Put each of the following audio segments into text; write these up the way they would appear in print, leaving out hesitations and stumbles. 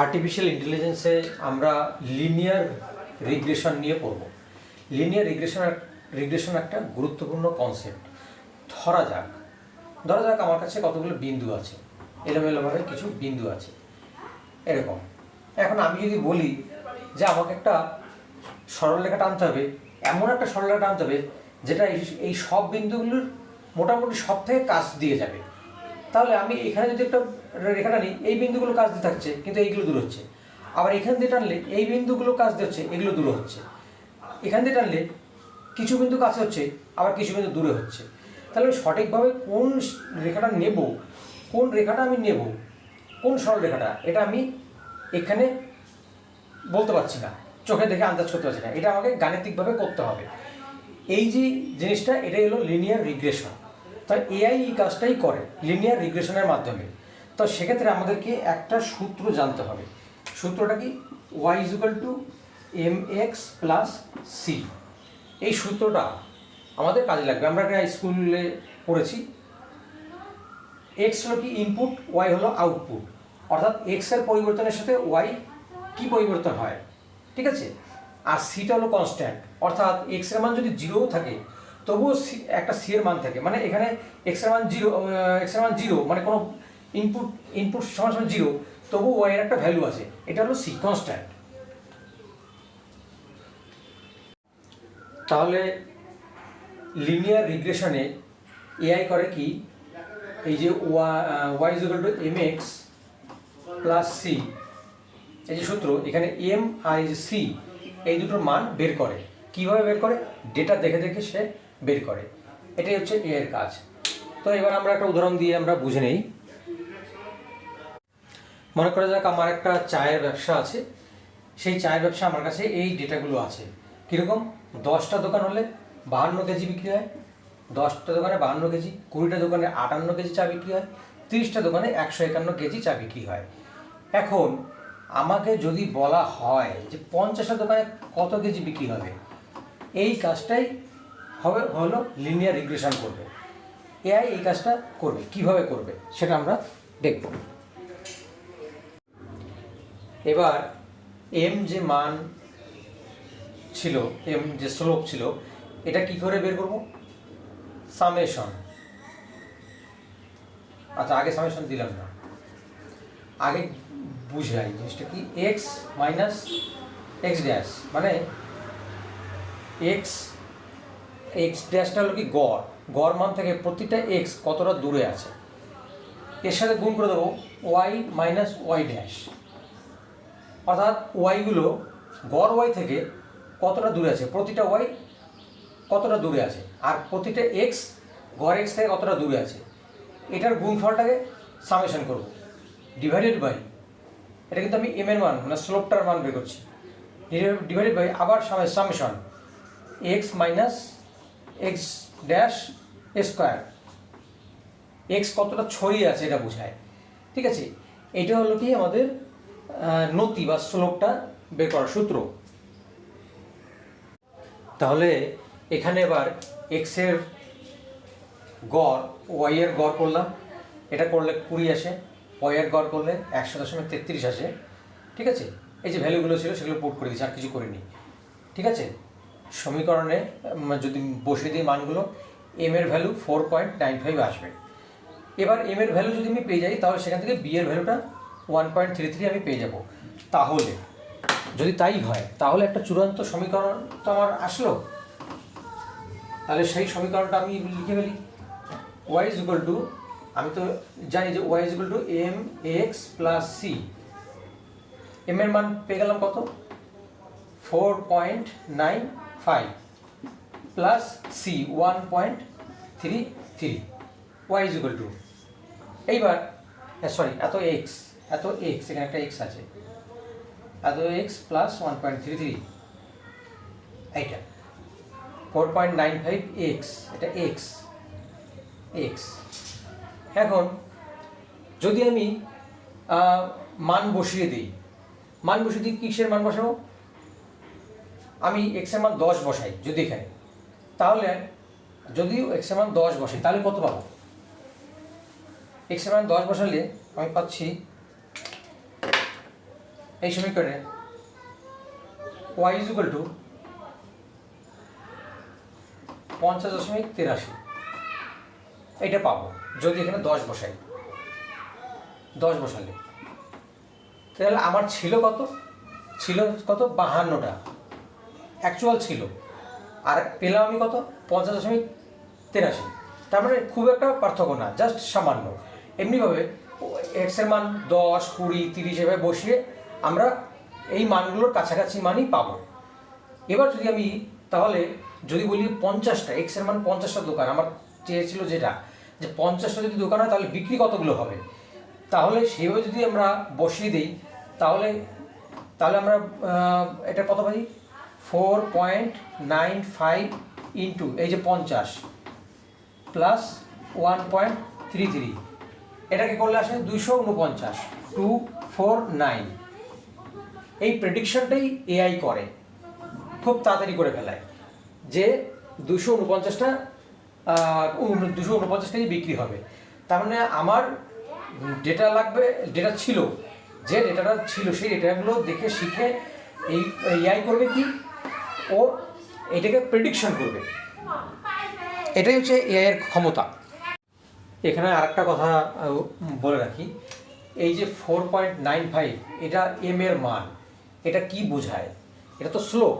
Artificial ইন্টেলিজেন্সে আমরা linear regression নিয়ে পড়ব। লিনিয়ার রিগ্রেশন একটা গুরুত্বপূর্ণ কনসেপ্ট। ধরা যাক আমার কাছে কতগুলো বিন্দু আছে, এলোমেলোভাবে কিছু বিন্দু আছে এরকম। এখন আমি যদি বলি যে আমাকে একটা সরলরেখা টানতে হবে, এমন একটা সরলরেখা টানতে হবে যেটা এই সব বিন্দুগুলোর মোটামুটি সব থেকে কাছ দিয়ে যাবে, তাহলে আমি এখানে যদি একটা রেখা টানি, এই বিন্দুগুলো কাছ দিয়ে থাকছে কিন্তু এইগুলো দূর হচ্ছে। আবার এখান দিয়ে টানলে এই বিন্দুগুলো কাছ দিয়ে হচ্ছে, এগুলো দূরে হচ্ছে। এখান দিয়ে টানলে কিছু বিন্দু কাছে হচ্ছে, আবার কিছু বিন্দু দূরে হচ্ছে। তাহলে আমি সঠিকভাবে কোন রেখাটা নেব, কোন রেখাটা আমি নেব, কোন সরল রেখাটা, এটা আমি এখানে বলতে পারছি না, চোখে দেখে আন্দাজ করতে পারছি না। এটা আমাকে গাণিতিকভাবে করতে হবে। এই যে জিনিসটা, এটাই হলো লিনিয়ার রিগ্রেশন। তাই এআই এই কাজটাই করে লিনিয়ার রিগ্রেশনের মাধ্যমে। তো সেক্ষেত্রে আমাদেরকে একটা সূত্র জানতে হবে। সূত্রটা কি? y = mx + c। এই সূত্রটা আমাদের কাজে লাগবে। আমরা একটা স্কুলে পড়েছি, এক্স হলো কি ইনপুট, ওয়াই হলো আউটপুট। অর্থাৎ এক্স এর পরিবর্তনের সাথে ওয়াই কি পরিবর্তন হয়, ঠিক আছে? আর সিটা হলো কনস্ট্যান্ট, অর্থাৎ এক্স এর মান যদি 0 থাকে তবুও একটা সি এর মান থাকে। মানে এখানে এক্স এর মান 0, মানে কোনো ইনপুট সমান 0, তবু ওয়াই এর একটা ভ্যালু আছে, এটা হলো সি, কনস্ট্যান্ট। তাহলে লিনিয়ার রিগ্রেশনে এআই করে কি, এই যে y = mx + c, এই যে সূত্র, এখানে m আর এই যে c, এই দুটোর মান বের করে। কিভাবে বের করে? ডেটা দেখে দেখে সে বের করে। এটাই হচ্ছে এআই এর কাজ। তো এবার আমরা একটা উদাহরণ দিয়ে আমরা বুঝে নেই। মনে করা যাক আমার একটা চায়ের ব্যবসা আছে। সেই চায়ের ব্যবসা আমার কাছে এই ডেটাগুলো আছে। কীরকম? 10টা দোকান হলে 52 কেজি বিক্রি হয়, 10টা দোকানে 52 কেজি, 20টা দোকানে 58 কেজি চা বিক্রি হয়, 30টা দোকানে 151 কেজি চা বিক্রি হয়। এখন আমাকে যদি বলা হয় যে 50টা দোকানে কত কেজি বিক্রি হবে, এই কাজটাই হলো লিনিয়ার রিগ্রেশন করবে। এআই এই কাজটা করবে। কিভাবে করবে সেটা আমরা দেখব। এবার এম যে মান ছিল, এম যে স্লোপ ছিল, এটা কি করে বের করব? সামেশন। আচ্ছা, আগে সামেশন দিলাম না, আগে বুঝাই জিনিসটা কি। এক্স মাইনাস এক্স ড্যাশ, মানে এক্স ড্যাশটা হলো কি গড় মান থেকে প্রতিটা এক্স কতটা দূরে আছে, এর সাথে গুণ করে দেবো ওয়াই মাইনাস ওয়াই ড্যাশ। অর্থাৎ ওয়াইগুলো গড় ওয়াই থেকে কতটা দূরে আছে, প্রতিটা ওয়াই কতটা দূরে আছে, আর প্রতিটা এক্স গড় এক্স থেকে কতটা দূরে আছে, এটার গুণফলটাকে সামেশন করব, ডিভাইডেড বাই, এটা কিন্তু আমি এম এর মান মানে স্লোপটার মান বের করছি, ডিভাইডেড বাই আবার summation x minus x dash square. X কতটা ছড়িয়ে আছে এটা বোঝায়, ঠিক আছে? এটা হলো কি আমাদের নতি বা স্লোপটা বের করার সূত্র। তাহলে এখানে এবার এক্স এর গড়, ওয়াই এর গড় করলাম, এটা করলে 20 আসে, ওয়াই এর গড় করলে 100.33 আসে, ঠিক আছে? এই যে ভ্যালুগুলো ছিল সেগুলো পুট করে দিচ্ছি, আর কিছু করিনি, ঠিক আছে? সমীকরণে যদি বসিয়ে দিই মানগুলো, এম এর ভ্যালু 4.95 আসবে। এবার এম এর ভ্যালু যদি আমি পেয়ে যাই, তাহলে সেখান থেকে বি এর ভ্যালুটা 1.33 আমি পেয়ে যাব। তাহলে যদি তাই হয়, তাহলে একটা চূড়ান্ত সমীকরণ তো আমার আসলো। তাহলে সেই সমীকরণটা আমি লিখে ফেলি। y = আমি তো জানি যে y = mx + c। এম এর মান পেয়ে গেলাম কত? 4.95 প্লাস c 1.33। y = এইবার সরি এত x এখানে একটা x আছে, এত x প্লাস 1.33, এইটা 4.95x, এটা x। এখন যদি আমি মান বসিয়ে দিই, কিসের মান বসাবো? আমি x এর মান 10 বসাই যদি এখানে, তাহলে যদি x এর মান 10 বসাই তাহলে কত পাবো? x এর মান 10 বসালে আমি পাচ্ছি এই সমীকরণে y = 50.83 এটা পাবো যদি এখানে 10 বসাই। 10 বসালে তাহলে আমার ছিল কত 52টা অ্যাকচুয়াল ছিল, আর পেলাম আমি কত 50.83। তার মানে খুব একটা পার্থক্য না, জাস্ট সামান্য। এমনিভাবে এক্স এর মান 10, 20, 30 এভাবে বসিয়ে আমরা এই মানগুলোর কাছাকাছি মানই পাবো। এবার যদি আমি তাহলে যদি বলি 50টা এক্স এর মান 50টা দোকান, আমার চেয়েছিল যেটা যে 50টা যদি দোকান হয় তাহলে বিক্রি কতগুলো হবে, তাহলে সেইভাবে যদি আমরা বসিয়ে দিই তাহলে আমরা এটা কত পাই 4.95 ইন্টু এই যে 50 প্লাস 1.33, এটাকে করলে আসে 249, 249। এই প্রেডিকশনটাই এআই করে, খুব তাড়াতাড়ি করে ফেলায় যে 249 কেজি বিক্রি হবে। তার মানে আমার ডেটা লাগবে, ডেটা ছিল যে ডেটাটা ছিল সেই ডেটাগুলো দেখে শিখে এই এআই করবে কি, ও এটাকে প্রেডিকশন করবে। এটাই হচ্ছে এআই এর ক্ষমতা। এখানে আরেকটা কথা বলে রাখি, এই যে 4.95 এটা এম এর মান, এটা কি বোঝায়? এটা তো স্লোপ,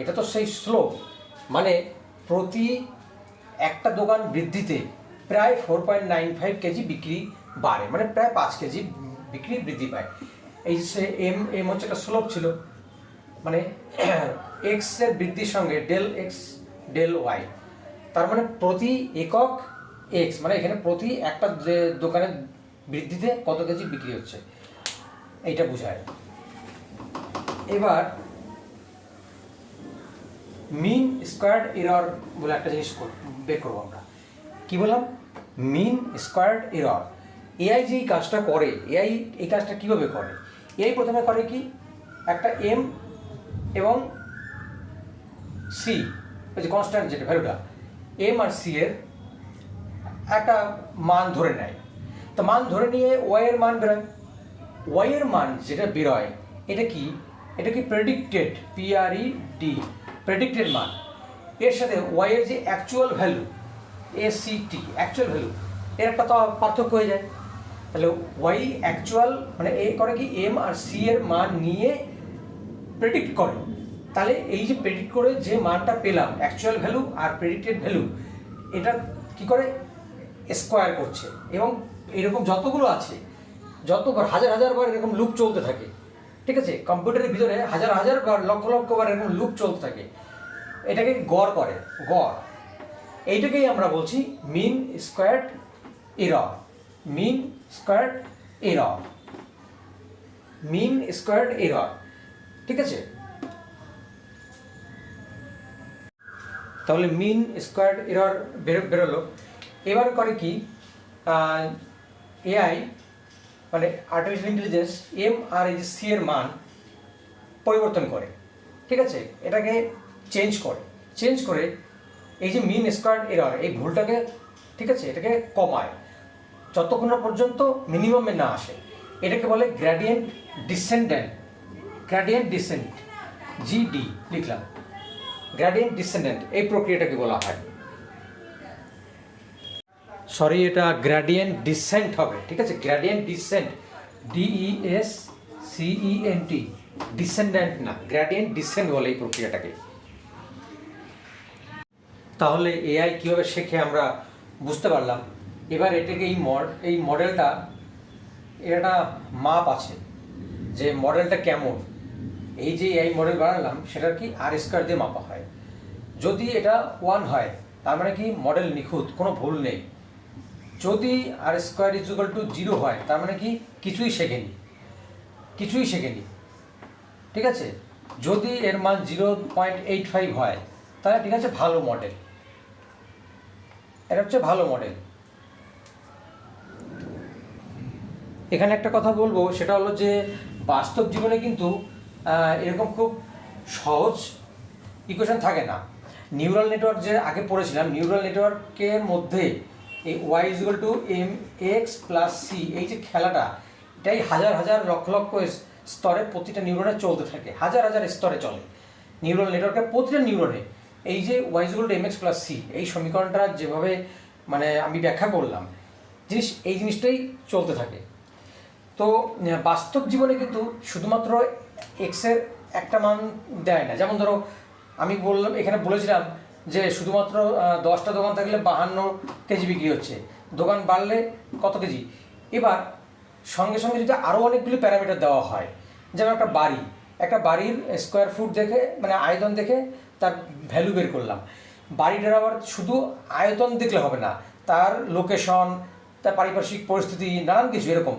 এটা তো সেই স্লোপ, মানে প্রতি একটা দোকান বৃদ্ধিতে প্রায় 4.95 কেজি বিক্রি বাড়ে, মানে প্রায় 5 কেজি বিক্রি বৃদ্ধি পায়। এই সে এম হচ্ছে একটা স্লোপ ছিল, মানে এক্স এর বৃদ্ধির সঙ্গে ডেল এক্স ডেল ওয়াই, তার মানে প্রতি একক এক্স, মানে এখানে প্রতি একটা দোকানের বৃদ্ধিতে কত কেজি বিক্রি হচ্ছে এইটা বোঝায়। এবার মিন স্কোয়ার্ড এরর বলে একটা জিনিস বের করবো আমরা। কি বললাম? মিন স্কোয়ার্ড এরর। এআই যে এই কাজটা করে, এআই এই কাজটা কীভাবে করে? এআই প্রথমে করে কি, একটা এম এবং সি, ওই যে কনস্ট্যান্ট যেটা ভ্যালুটা এম আর সি এর একটা মান ধরে নেয়। তো মান ধরে নিয়ে ওয়াই এর মান বেরোয়। ওয়াই এর মান যেটা বেরোয় এটা কি প্রেডিক্টেড, PRED, প্রেডিক্টেড মান। এর সাথে ওয়াই এর যে actual value ACT, actual value, এর একটা তো পার্থক্য হয়ে যায়। তাহলে ওয়াই অ্যাকচুয়াল মানে এ করে কি এম আর সি এর মান নিয়ে প্রেডিক্ট করে। তাহলে এই যে প্রেডিক্ট করে যে মানটা পেলাম অ্যাকচুয়াল ভ্যালু আর প্রেডিক্টেড ভ্যালু, এটা কি করে স্কোয়ার করছে, এবং এরকম যতগুলো আছে যতবার হাজার বার এরকম লুপ চলতে থাকে। ঠিক আছে, কম্পিউটারের ভিতরে হাজার বার লক্ষ বার এরকম লুপ চলতে থাকে, এটাকে গড় করে, গড়। এইটাকেই আমরা বলছি মিন স্কোয়ার্ড এরর, মিন স্কোয়ার্ড এরর, মিন স্কোয়ার্ড এরর। ঠিক আছে, তাহলে মিন স্কোয়ার্ড এরর বেরোলো। এবার করে কি এআই মানে আর্টিফিশিয়াল ইন্টেলিজেন্স এম আর এই যে সি এর মান পরিবর্তন করে। ঠিক আছে, এটাকে চেঞ্জ করে এই যে মিন স্কোয়ার্ড এরর, এই ভুলটাকে, ঠিক আছে, এটাকে কমায় যতক্ষণ না পর্যন্ত মিনিমামে না আসে। এটাকে বলে গ্রেডিয়েন্ট ডিসেন্ট, GD লিখলাম, গ্রেডিয়েন্ট ডিসেন্ডেন্ট, এই প্রক্রিয়াটাকে বলা হয়। সরি, এটা গ্রেডিয়েন্ট ডিসেন্ট হবে। ঠিক আছে, গ্রেডিয়েন্ট ডিসেন্ট, DESCENT, ডিসেন্ডেন্ট না, গ্রেডিয়েন্ট ডিসেন্ট বলে এই প্রক্রিয়াটাকে। তাহলে এআই কীভাবে শেখে আমরা বুঝতে পারলাম। এবার এটাকে এই মডেলটা, এর একটা মাপ আছে যে মডেলটা কেমন। এই যে এআই মডেল বানালাম সেটার কি R² দিয়ে মাপা হয়। যদি এটা 1 হয় তার মানে কি মডেল নিখুঁত, কোনো ভুল নেই। যদি R² = 0 হয় তার মানে কি কিছুই শেখেনি। ঠিক আছে, যদি এর মান 0.85 হয় তাহলে ঠিক আছে, ভালো মডেল, এটা হচ্ছে ভালো মডেল। এখানে একটা কথা বলবো, সেটা হলো যে বাস্তব জীবনে কিন্তু এরকম খুব সহজ ইকুয়েশন থাকে না। নিউরাল নেটওয়ার্ক যে আগে পড়েছিলাম, নিউরাল নেটওয়ার্কের মধ্যে এই y = mx + c, এই যে খেলাটা, এটাই হাজার লক্ষ স্তরে প্রতিটা নিউরনে চলতে থাকে, হাজার হাজার স্তরে চলে নিউরাল নেটওয়ার্কের প্রতিটা নিউরনে। এই যে y=mx + c এই সমীকরণটা যেভাবে মানে আমি ব্যাখ্যা করলাম, এই জিনিসটাই চলতে থাকে। তো বাস্তব জীবনে কিন্তু শুধুমাত্র এক্সের একটা মান দেয় না। যেমন ধরো আমি বললাম, এখানে বলেছিলাম যে শুধুমাত্র 10টা দোকান থাকলে 52 কেজি বিক্রি হচ্ছে, দোকান বাড়লে কত কেজি। এবার সঙ্গে সঙ্গে যদি আরও অনেকগুলি প্যারামিটার দেওয়া হয়, যেমন একটা বাড়ির স্কোয়ার ফুট দেখে মানে আয়তন দেখে তার ভ্যালু বের করলাম। বাড়িটার আবার শুধু আয়তন দেখলে হবে না, তার লোকেশন, তার পারিপার্শ্বিক পরিস্থিতি, নানান কিছু এরকম।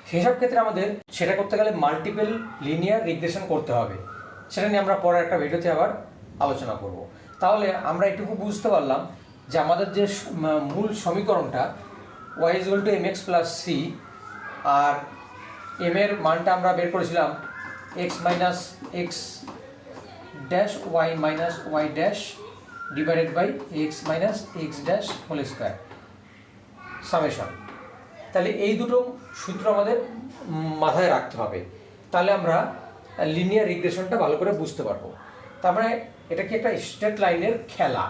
সেসব ক্ষেত্রে আমাদের সেটা করতে গেলে মাল্টিপল লিনিয়ার রিগ্রেশন করতে হবে। সেটা নিয়ে আমরা পরে একটা ভিডিওতে আবার আলোচনা করব। তাহলে আমরা এটুকু বুঝতে পারলাম যে আমাদের যে মূল সমীকরণটা y=mx + c, আর m এর মানটা আমরা বের করেছিলাম x - x dash y - y dash divided by x - x dash whole square summation. তাহলে এই দুটো সূত্র আমাদের মাথায় রাখতে হবে, তাহলে আমরা লিনিয়ার রিগ্রেশনটা ভালো করে বুঝতে পারবো। তার মানে এটা কি একটা স্ট্রেট লাইনের খেলা।